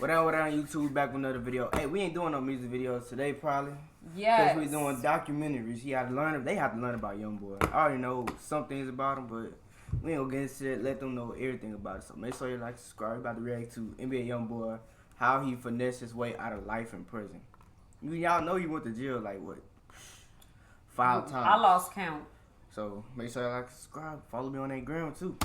What down, YouTube? Back with another video. Hey, we ain't doing no music videos today, probably. Yes. Because we doing documentaries. They have to learn about Youngboy. I already know some things about him, but we ain't gonna get into it. Let them know everything about it. So make sure you like, subscribe. We're about to react to NBA Youngboy, how he finessed his way out of life in prison. Y'all know he went to jail like what? 5 times. I lost count. So make sure you like, subscribe. Follow me on that gram too.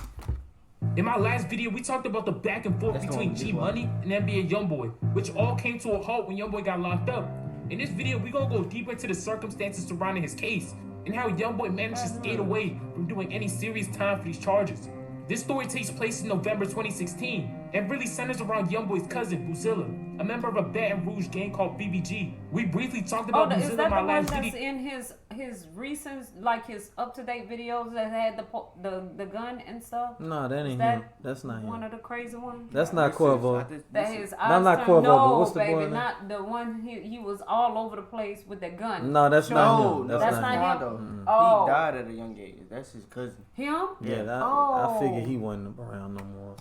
In my last video, we talked about the back and forth between G Money and NBA Youngboy, which all came to a halt when Youngboy got locked up. In this video, we're gonna go deeper into the circumstances surrounding his case and how Youngboy managed to skate away from doing any serious time for these charges. This story takes place in November 2016 and really centers around Youngboy's cousin, Boozilla, a member of a Baton Rouge gang called BBG. We briefly talked about Boozilla in my last video. Is that the one that's in his recent, like his up-to-date videos that had the gun and stuff? No, that ain't him. That's not him. One of the crazy ones? That's not Corvo. That his eyes not turned. Corvo, No, but what's the baby, boy not the one he was all over the place with that gun. No, that's not him. That's not him. Mm-hmm. Oh. He died at a young age. That's his cousin. Him? Yeah, I figured he wasn't around no more.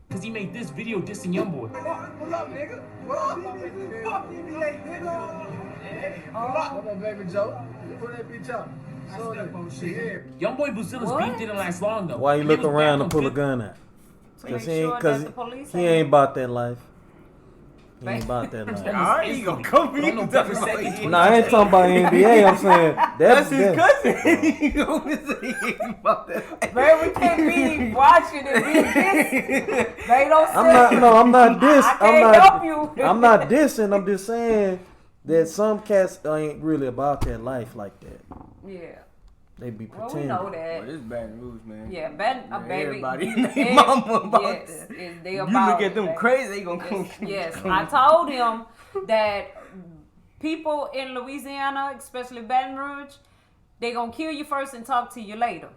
Cause he made this video dissing Youngboy. What up, nigga? What up, nigga? Fuck NBA, nigga. What up, baby Joe? Put that bitch up. Youngboy Boozilla's beef didn't last long though. Why you look around and pull a gun out? Cause he ain't about that life. He ain't about that life. Alright, you gonna come here? Nah, I ain't talking about NBA. I'm saying that's his cousin. You gonna say he ain't about that? Man, we can't be watching and be dissing. They don't say. I'm not dissing. I can't help you. I'm not dissing. I'm just saying that some cats ain't really about that life like that. Yeah. They be Well, pretending. we know that. Well, this Baton Rouge, man. Yeah, baby. Everybody and mama about this. They you about look at them crazy, they gonna come. Yes, I told him that people in Louisiana, especially Baton Rouge, they gonna kill you first and talk to you later.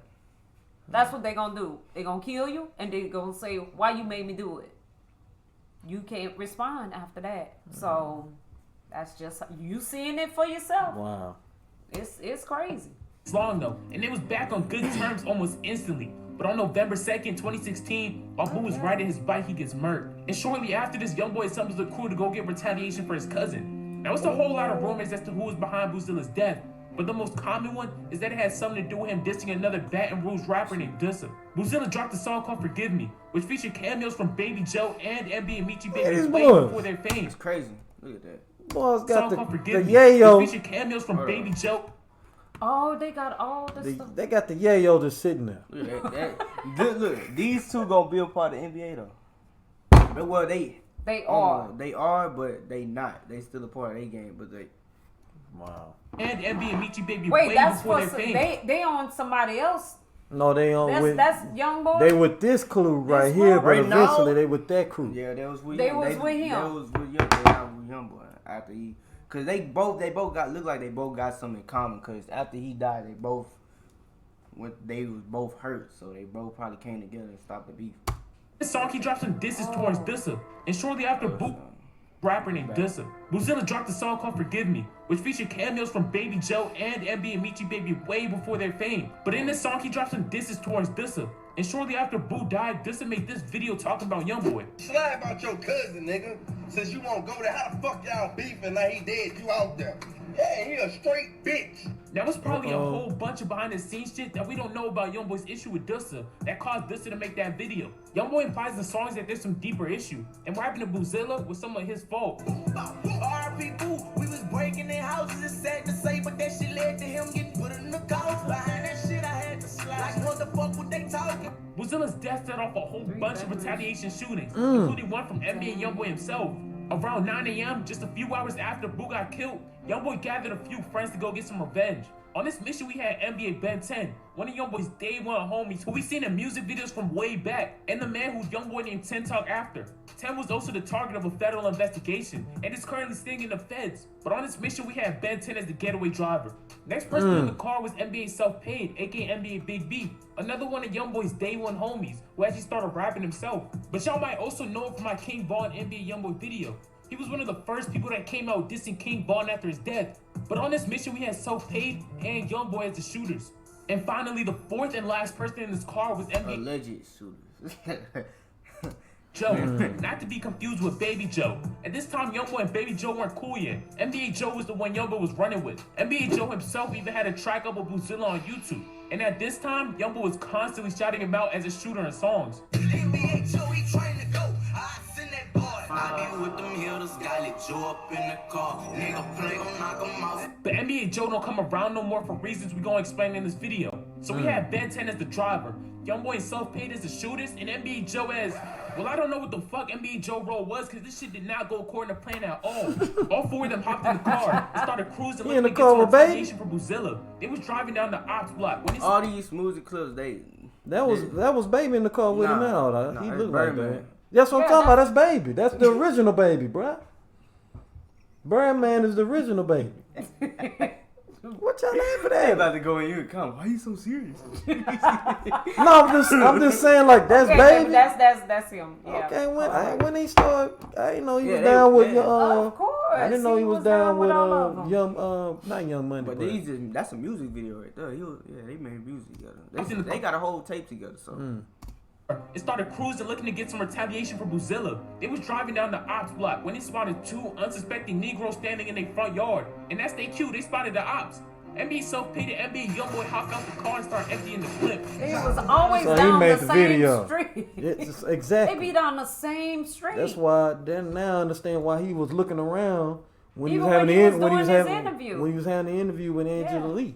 That's what they gonna do. They gonna kill you and they gonna say, "Why you made me do it?" You can't respond after that. So that's just you seeing it for yourself. Wow. It's crazy. It's long though, and it was back on good terms almost instantly. But on November 2nd, 2016, while Boo was riding his bike, he gets murdered. And shortly after this, Youngboy summons the crew to go get retaliation for his cousin. Now, it's a whole lot of rumors as to who was behind Boozilla's death, but the most common one is that it had something to do with him dissing another Baton Rouge rapper named Dissa. Boozilla dropped a song called Forgive Me, which featured cameos from Baby Joe and NBA and Michi Baby way before their fame. It's crazy. Look at that. Boys got the Forgive Me, yayo. which featured cameos from Baby Joe. Oh, they got all this stuff. They got the yayo just sitting there. Look at that. Look, these two gonna be a part of the NBA though. Well, they are, but they not. They still a part of their game, but they. Wow. And NBA and Michi Baby Wait, way that's before what their fame. they on somebody else. No, they on That's Youngboy. They with this crew right here, but right eventually now, they with that crew. Yeah, they was with They him. was with him. They was with Youngboy after he. Cause they both look like they both got something in common. Cause after he died, they was both hurt, so they both probably came together and stopped the beef. This song he dropped some disses towards Dissa, and shortly after rapper named Dissa, Boozilla dropped a song called Forgive Me, which featured cameos from Baby Joe and NBA and Michi Baby way before their fame. But in this song, he dropped some disses towards Dissa, and shortly after Boo died, Dissa made this video talking about Youngboy. Slide about your cousin, nigga. Since you won't go there, how the fuck y'all beefing like he dead, you out there? Yeah, he a straight bitch. That was probably a whole bunch of behind the scenes shit that we don't know about Youngboy's issue with Dissa that caused Dissa to make that video. Youngboy implies in the songs that there's some deeper issue, and what happened to Boozilla was some of his fault. R.P. Boo, we was breaking in houses, it's sad to say, but that shit led to him getting put in the couch. Behind that shit, I had to slide. Like, what the fuck were they talking? Boozilla's death set off a whole bunch of retaliation shootings, including one from NBA and Youngboy himself. Around 9 a.m., just a few hours after Boo got killed, Youngboy gathered a few friends to go get some revenge. On this mission, we had NBA Ben 10, one of Youngboy's day one homies who we seen in music videos from way back, and the man who's Youngboy named 10 talk after. 10 was also the target of a federal investigation, and is currently staying in the feds. But on this mission, we had Ben 10 as the getaway driver. Next person in the car was NBA Self-Paid, aka NBA Big B, another one of Youngboy's day one homies, who actually started rapping himself. But y'all might also know him from my King Von NBA Youngboy video. He was one of the first people that came out dissing King Von after his death. But on this mission, we had Self-Paid and Youngboy as the shooters. And finally, the fourth and last person in this car was NBA. Alleged shooters. Joe, not to be confused with Baby Joe. At this time, Youngboy and Baby Joe weren't cool yet. NBA Joe was the one Youngboy was running with. NBA Joe himself even had a track up with Boozilla on YouTube. And at this time, Youngboy was constantly shouting him out as a shooter in songs. NBA Joe, he trying to go. I send that boy. I be with them hitters, got lit Joe up in the car. Nigga play, gon' knock him out. But NBA Joe don't come around no more for reasons we gonna explain in this video. So we had Ben 10 as the driver, Youngboy and Self-Paid as the shooters, and NBA Joe as, well, I don't know what the fuck NBA Joe role was because this shit did not go according to plan at all. All four of them hopped in the car and started cruising looking to get some retaliation for Boozilla. They was driving down the ops block. When all these music clips, that was Baby in the car with him out. He looked like that. Man. That's what I'm talking about. That's Baby. That's the original Baby, bruh. Birdman is the original Baby. What y'all laughing They at? about to go in you and come. Why you so serious? No, I'm just saying like that's Baby. That's him. Yeah. Okay, when he started, I didn't know he was down with of course. I didn't know he was down with all not Young Money. But that's a music video right there. They made music together. They got a whole tape together. So. It started cruising looking to get some retaliation for Boozilla. They was driving down the ops block when they spotted two unsuspecting Negroes standing in their front yard. And that's their cue, they spotted the ops. NBA Self-Paid and NBA Youngboy hopped out the car and started emptying the clip. It was always So down he made the the same video. street. It's exactly. They be down the same street. That's why then now I understand why he was looking around when he Even was having when he was when he was doing his having interview. when he was having the interview with Angela Lee.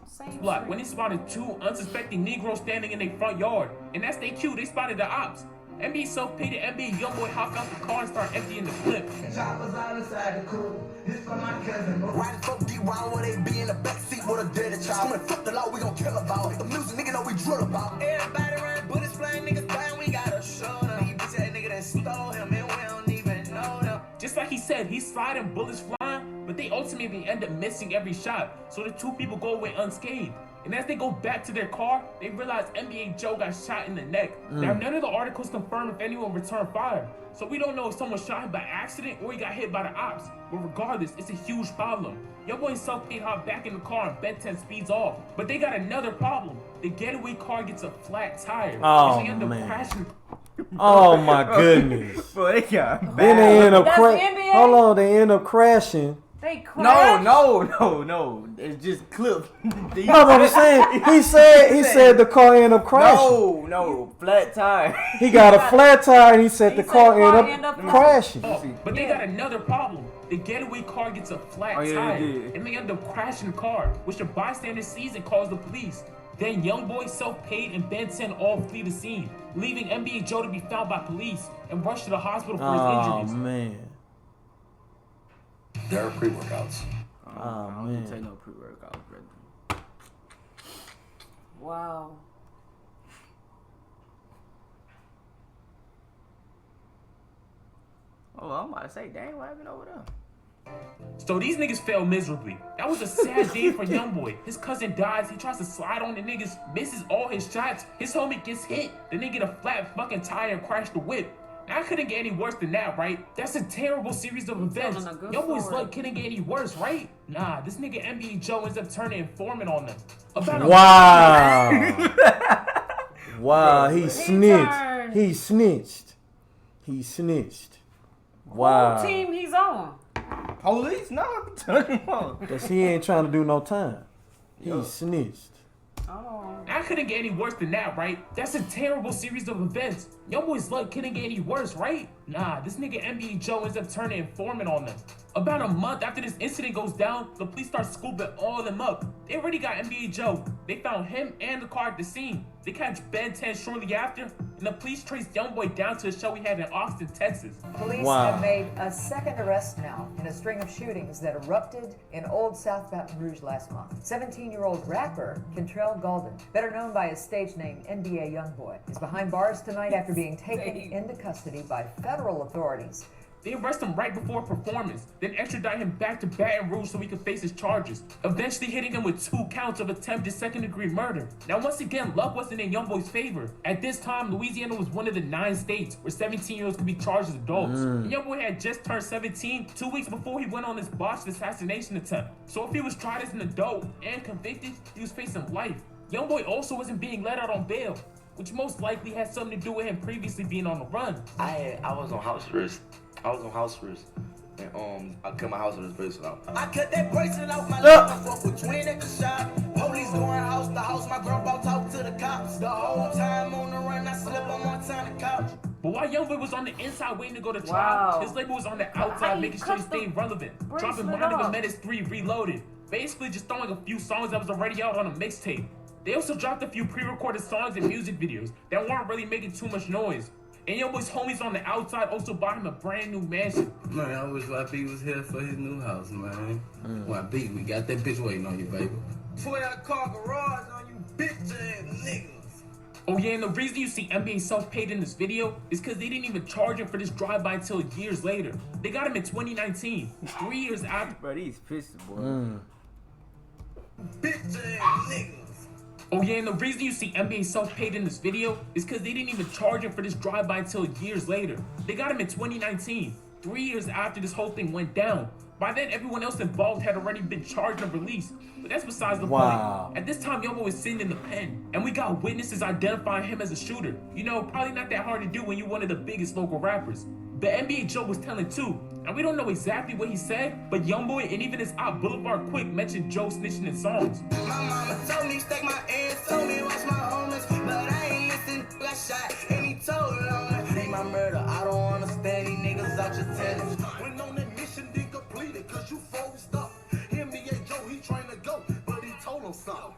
Same Block street. when they spotted two unsuspecting Negroes standing in their front yard. And that's their cue, they spotted the ops. NBA Self-Paid and NBA Youngboy hopped out the car and started emptying the clip. Choppers out inside the coupe. This for my cousin. Riding 4D round where they be in the backseat with a dirty child. Screaming, fuck the law, we gon' kill about. The music nigga know we drill about. Everybody running bullets flying, niggas dying, we gotta show them. These bitch ass nigga that stole him and we don't even know them. Just like he said, he's sliding, bullets flying, but they ultimately end up missing every shot. So the two people go away unscathed. And as they go back to their car, they realize NBA Joe got shot in the neck. Now, none of the articles confirm if anyone returned fire. So we don't know if someone shot him by accident or he got hit by the ops. But regardless, it's a huge problem. Youngboy and Self-Paid hop back in the car and Ben 10 speeds off. But they got another problem. The getaway car gets a flat tire. Oh, and they end up man. crashing. Oh my goodness. Bro, they got Then they end up That's NBA? Hold on, they end up crashing. They crashed. No. It's just clip. No, but I'm saying he said the car ended up crashing. No, flat tire. He got a flat tire and he said the car ended up crashing. But they got another problem. The getaway car gets a flat tire, and they end up crashing the car, which the bystander sees and calls the police. Then Youngboy, Self-Paid, and Ben 10 all flee the scene, leaving NBA Joe to be found by police and rushed to the hospital for his injuries. Oh man. There are pre-workouts. I don't take no pre-workout, brother. Wow. Oh, I'm about to say, dang, what happened over there? So these niggas failed miserably. That was a sad day for Youngboy. His cousin dies, he tries to slide on the niggas, misses all his shots, his homie gets hit, then they get a flat fucking tire and crash the whip. Now, I couldn't get any worse than that, right? That's a terrible series of events. Youngboy's luck couldn't get any worse, right? Nah, this nigga NBA Joe ends up turning informant on them. Wow. Wow, he snitched. turned. He snitched. He snitched. Wow. What team he's on? Police? No, I'm turning him on. Cause he ain't trying to do no time. He snitched. Oh. I couldn't get any worse than that, right? That's a terrible series of events. Youngboy's luck couldn't get any worse, right? Nah, this nigga NBA Joe ends up turning informant on them. About a month after this incident goes down, the police start scooping all of them up. They already got NBA Joe. They found him and the car at the scene. They catch Ben 10 shortly after, and the police traced Youngboy down to a show he had in Austin, Texas. Police Wow. have made a second arrest now in a string of shootings that erupted in Old South Baton Rouge last month. 17-year-old rapper Kentrell Golden, better known by his stage name NBA Youngboy, is behind bars tonight after being taken into custody by federal authorities. They arrest him right before a performance, then extradite him back to Baton Rouge so he could face his charges, eventually hitting him with 2 counts of attempted second-degree murder. Now, once again, luck wasn't in Youngboy's favor. At this time, Louisiana was one of the 9 states where 17-year-olds could be charged as adults. And Youngboy had just turned 17 2 weeks before he went on his botched assassination attempt. So if he was tried as an adult and convicted, he was facing life. Youngboy also wasn't being let out on bail. which most likely had something to do with him previously being on the run. I was on house arrest. And I cut my house arrest bracelet out. I cut that bracelet off my leg, I fuck with twin at the shop. Police going house to house, my grandpa talk to the cops. The whole time on the run, I slept on one time the couch. But while Youngboy was on the inside waiting to go to trial, Wow. his label was on the outside making sure he stayed relevant. Dropping bracelet Mind of a off. Menace 3 Reloaded. Basically just throwing a few songs that was already out on a mixtape. They also dropped a few pre-recorded songs and music videos that weren't really making too much noise. And Youngboy's homies on the outside also bought him a brand new mansion. Man, I wish YB was here for his new house, man. YB, we got that bitch waiting on you, baby. 12-car garage on you bitch ass niggas. Oh yeah, and the reason you see NBA self-paid in this video is because they didn't even charge him for this drive-by until years later. They got him in 2019, 3 years after. Bro, these pissed, boy. Bitch ass niggas. Oh yeah, and the reason you see NBA self-paid in this video is because they didn't even charge him for this drive-by until years later. They got him in 2019, 3 years after this whole thing went down. By then, everyone else involved had already been charged and released. But that's besides the point. At this time, Youngboy was sitting in the pen, and we got witnesses identifying him as a shooter. You know, probably not that hard to do when you're one of the biggest local rappers. But NBA Joe was telling too, and we don't know exactly what he said, but Youngboy and even his op Boulevard Quick mentioned Joe snitching in songs. My mama told me stake my ass, told me watch my homies, but I ain't listen, got shot, and he told on me. Ain't my murder, I don't understand these niggas out your tennis. When on that mission, they completed, cause you froze up. NBA Joe, he trying to go, but he told him something.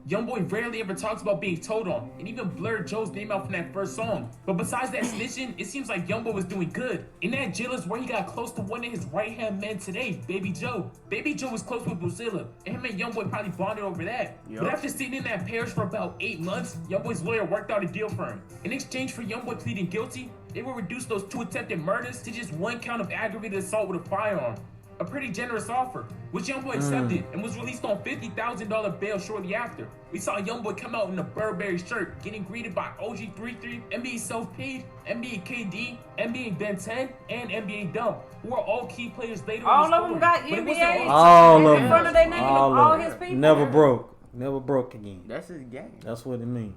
Youngboy rarely ever talks about being told on, and even blurred Joe's name out from that first song. But besides that snitching, it seems like Youngboy was doing good. In that jail is where he got close to one of his right-hand men today, Baby Joe. Baby Joe was close with Boozilla, and him and Youngboy probably bonded over that. But after sitting in that parish for about 8 months, Youngboy's lawyer worked out a deal for him. In exchange for Youngboy pleading guilty, they will reduce those 2 attempted murders to just 1 count of aggravated assault with a firearm. A pretty generous offer, which Youngboy accepted and was released on $50,000 bail shortly after. We saw Youngboy come out in a Burberry shirt, getting greeted by OG33, NBA Self-Paid, NBA KD, NBA Ben 10, and NBA Dump, who are all key players later All in the of them got story. NBA All of in front of their name, all his people. Never broke again. That's his game. That's what it means.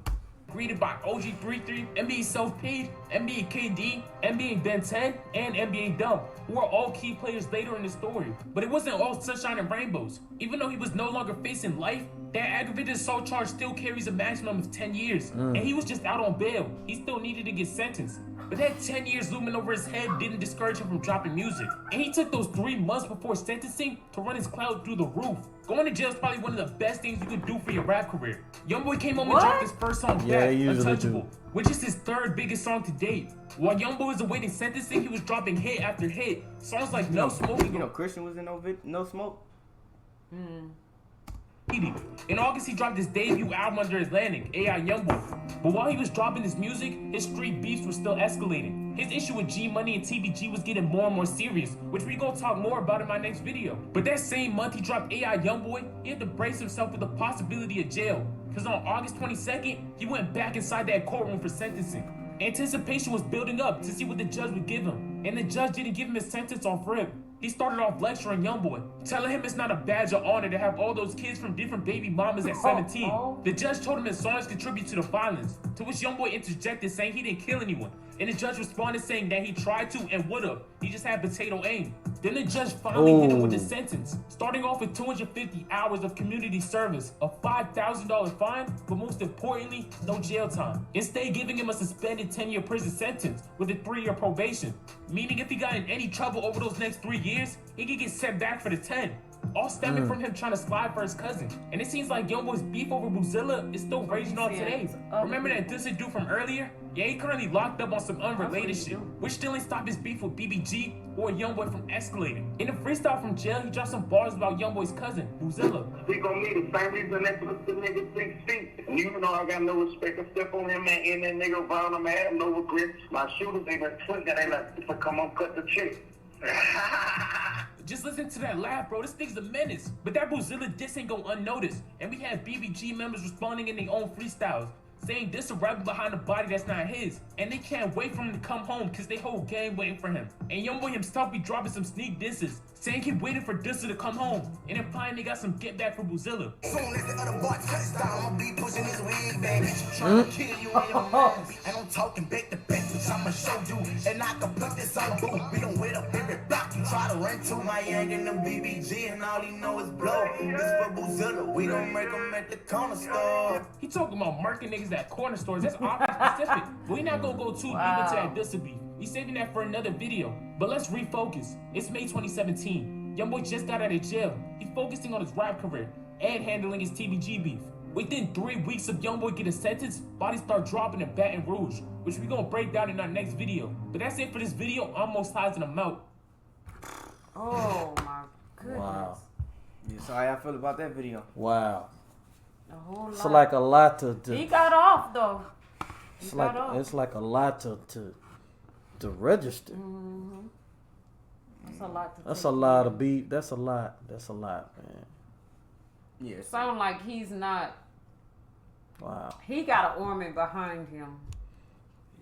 Greeted by OG33, NBA Self-Paid, NBA KD, NBA Ben 10, and NBA Dump, who are all key players later in the story. But it wasn't all sunshine and rainbows. Even though he was no longer facing life, that aggravated assault charge still carries a maximum of 10 years. And he was just out on bail. He still needed to get sentenced. But that 10 years looming over his head didn't discourage him from dropping music. And he took those 3 months before sentencing to run his clout through the roof. Going to jail is probably one of the best things you could do for your rap career. Youngboy came home and dropped his first song back, Untouchable, which is his 3rd biggest song to date. While Youngboy was awaiting sentencing, he was dropping hit after hit. Songs like No Smoking. You know, Christian was in No Smoke. In August, he dropped his debut album under Atlantic, AI Youngboy. But while he was dropping his music, his street beefs were still escalating. His issue with G Money and TBG was getting more and more serious, which we gonna talk more about in my next video. But that same month he dropped AI Youngboy, he had to brace himself with the possibility of jail. Cause on August 22nd, he went back inside that courtroom for sentencing. Anticipation was building up to see what the judge would give him. And the judge didn't give him his sentence off rip. He started off lecturing Youngboy, telling him it's not a badge of honor to have all those kids from different baby mamas at 17. The judge told him his songs contribute to the violence, to which Youngboy interjected saying he didn't kill anyone. And the judge responded saying that he tried to and would've, he just had potato aim. Then the judge finally hit him with the sentence, starting off with 250 hours of community service, a $5,000 fine, but most importantly, no jail time. Instead giving him a suspended 10-year prison sentence with a 3-year probation, meaning if he got in any trouble over those next 3 years, he could get sent back for the 10. All stemming from him trying to slide for his cousin. And it seems like Youngboy's beef over Boozilla is still raging on today. Remember that dissing dude from earlier? Yeah, he currently locked up on some unrelated shit, which still ain't stopped his beef with BBG or Youngboy from escalating. In a freestyle from jail, he dropped some bars about Youngboy's cousin, Boozilla. He gonna need the same reason that the nigga 6 feet. You know I got no respect to step on him and that nigga around him. I have no regrets. My shooters ain't been twitching. They like to come on cut the chick. Just listen to that laugh, bro. This thing's a menace. But that Boozilla diss ain't go unnoticed. And we have BBG members responding in their own freestyles. saying this a rapper behind the body that's not his, and they can't wait for him to come home because they whole gang waiting for him. And Youngboy himself be dropping some sneak disses, saying he waiting for Dissa to come home, and implying they got some get back for Boozilla. Soon as the other boy touchdown, I'ma be pushing his wig, baby. Trying to kill you in your mouth. And I'm talking back to back, which I'ma show you. And I can put this on boo. We gon' wait up every block. You try to run to my young and them BBG, and all he know is blow. This for Boozilla, we gon' make him at the corner store. He talking about murking niggas at corner stores. That's office specific. We not gonna go too deep into that Dissa beef. We saving that for another video. But let's refocus. It's May 2017. Youngboy just got out of jail. He's focusing on his rap career and handling his TVG beef. Within 3 weeks of Youngboy getting sentenced, bodies start dropping in Baton Rouge, which we gonna break down in our next video. But that's it for this video. Almost sizing them out. Oh my goodness. Wow. Yeah, so how y'all feel about that video? Wow. A whole lot. It's like a lot to He got off though. it's like a lot to register. Mm-hmm. That's a lot. That's a lot of beat. That's a lot, man. Yeah. Sound like he's not. Wow. He got an army behind him,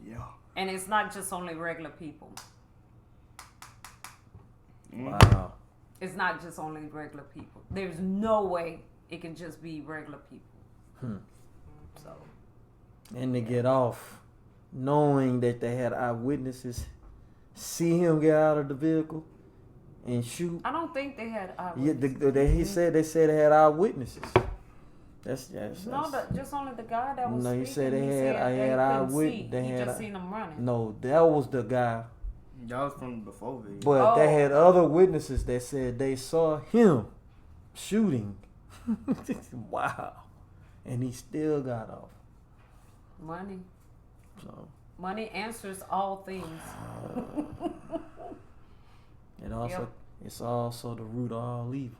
Yeah. and it's not just only regular people. Wow. It's not just only regular people. There's no way it can just be regular people. So. And to get off, knowing that they had eyewitnesses, see him get out of the vehicle and shoot. I don't think they had Yeah, eyewitnesses. they said they had eyewitnesses. That's No, but just only the guy that was no. He speaking. said they had couldn't eyewitness. see. They He had just seen them running. no. That was the guy. That was from before video. But they had other witnesses that said they saw him shooting. Wow. And he still got off. Money. So Money answers all things. it also it's also the root of all evil.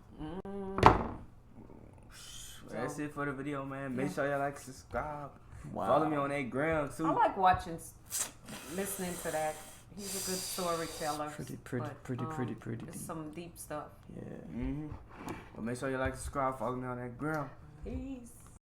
That's it for the video, man. Make sure y'all like, subscribe. Wow. Follow me on that gram too. I like watching, listening to that. He's a good storyteller. Pretty It's deep. some deep stuff. Yeah. Well, make sure you like, subscribe. Follow me on that gram. Peace.